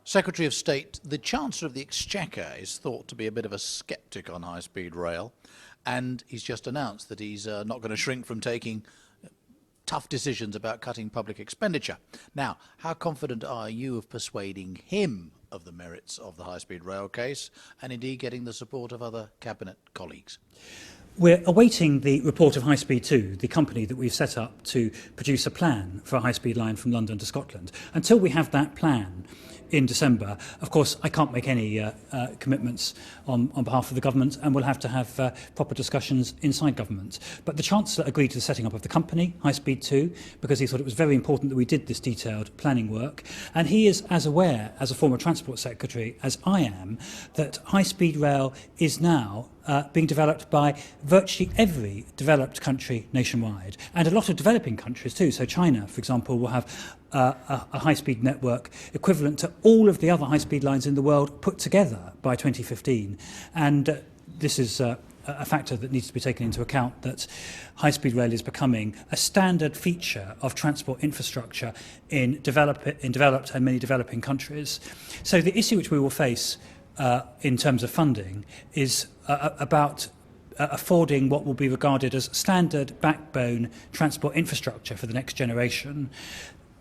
Secretary of State, the Chancellor of the Exchequer is thought to be a bit of a sceptic on high-speed rail, and he's just announced that he's not going to shrink from taking tough decisions about cutting public expenditure. Now, how confident are you of persuading him of the merits of the high-speed rail case, and indeed getting the support of other Cabinet colleagues? We're awaiting the report of High Speed 2, the company that we've set up to produce a plan for a high-speed line from London to Scotland. Until we have that plan in December, of course, I can't make any commitments on behalf of the government, and we'll have to have proper discussions inside government. But the Chancellor agreed to the setting up of the company, High Speed 2, because he thought it was very important that we did this detailed planning work. And he is as aware, as a former Transport Secretary, as I am, that high-speed rail is now being developed by virtually every developed country nationwide, and a lot of developing countries too. So China, for example, will have a high-speed network equivalent to all of the other high-speed lines in the world put together by 2015. And this is a factor that needs to be taken into account, that high-speed rail is becoming a standard feature of transport infrastructure in developed and many developing countries. So the issue which we will face in terms of funding is about affording what will be regarded as standard backbone transport infrastructure for the next generation.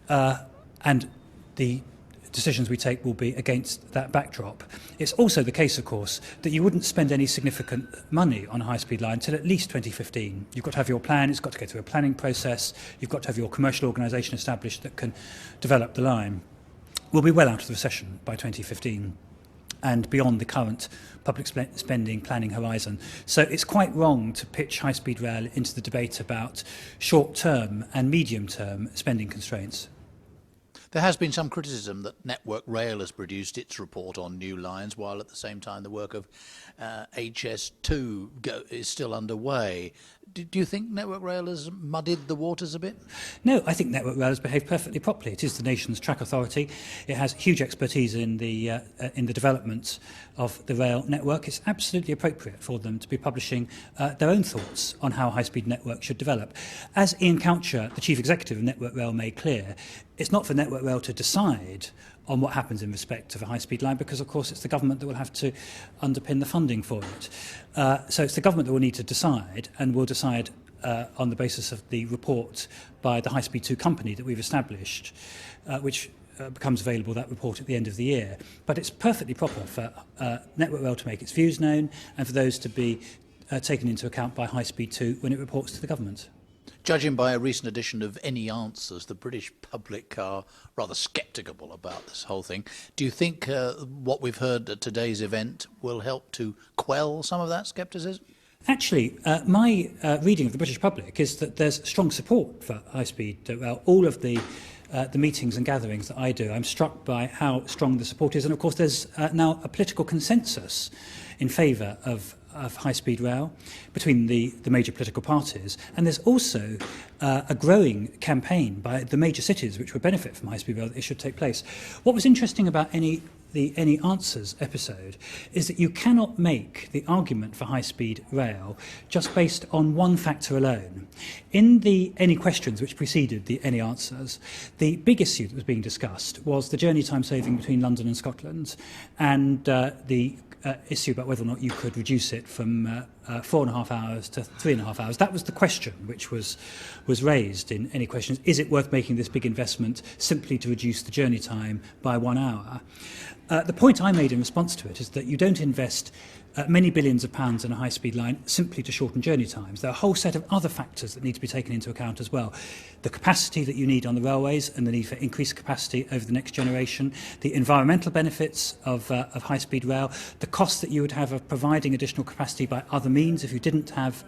And the decisions we take will be against that backdrop. It's also the case, of course, that you wouldn't spend any significant money on a high-speed line until at least 2015. You've got to have your plan, it's got to go through a planning process, you've got to have your commercial organisation established that can develop the line. We'll be well out of the recession by 2015. And beyond the current public spending planning horizon. So it's quite wrong to pitch high-speed rail into the debate about short-term and medium-term spending constraints. There has been some criticism that Network Rail has produced its report on new lines, while at the same time the work of HS2 is still underway. Do you think Network Rail has muddied the waters a bit? No, I think Network Rail has behaved perfectly properly. It is the nation's track authority. It has huge expertise in the development of the rail network. It's absolutely appropriate for them to be publishing their own thoughts on how a high-speed network should develop. As Ian Coucher, the Chief Executive of Network Rail, made clear, it's not for Network Rail to decide on what happens in respect of a high-speed line, because of course it's the government that will have to underpin the funding for it. So it's the government that will need to decide, and will decide on the basis of the report by the High Speed 2 company that we've established, which becomes available, that report, at the end of the year. But it's perfectly proper for Network Rail to make its views known, and for those to be taken into account by High Speed 2 when it reports to the government. Judging by a recent edition of Any Answers, the British public are rather sceptical about this whole thing. Do you think what we've heard at today's event will help to quell some of that scepticism? Actually, my reading of the British public is that there's strong support for high-speed rail. All of the meetings and gatherings that I do, I'm struck by how strong the support is. And of course, there's now a political consensus in favour of high-speed rail between the major political parties. And there's also a growing campaign by the major cities which would benefit from high-speed rail that it should take place. What was interesting about the Any Answers episode is that you cannot make the argument for high-speed rail just based on one factor alone. In the Any Questions which preceded the Any Answers, the big issue that was being discussed was the journey time saving between London and Scotland, and the issue about whether or not you could reduce it from 4.5 hours to 3.5 hours. That was the question which was raised in Any Questions. Is it worth making this big investment simply to reduce the journey time by 1 hour? The point I made in response to it is that you don't invest many billions of pounds in a high-speed line simply to shorten journey times. There are a whole set of other factors that need to be taken into account as well. The capacity that you need on the railways and the need for increased capacity over the next generation, the environmental benefits of high-speed rail, the cost that you would have of providing additional capacity by other means if you didn't have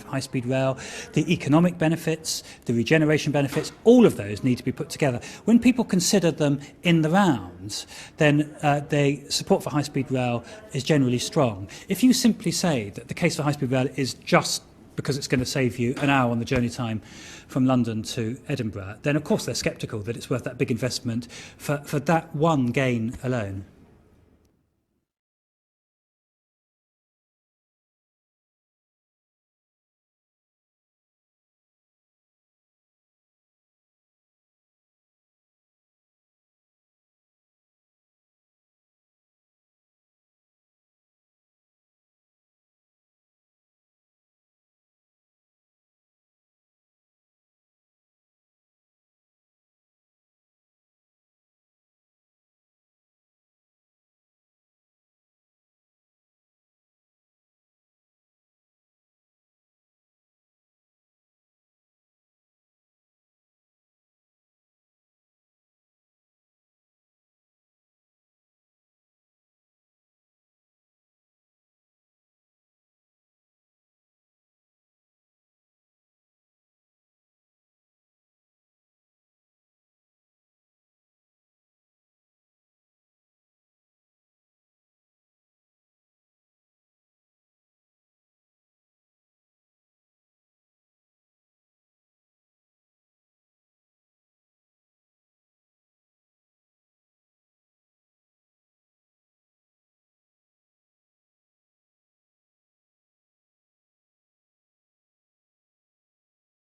high-speed rail, the economic benefits, the regeneration benefits, all of those need to be put together. When people consider them in the round, then the support for high-speed rail is generally strong. If you simply say that the case for high-speed rail is just because it's going to save you an hour on the journey time from London to Edinburgh, then of course they're sceptical that it's worth that big investment for that one gain alone.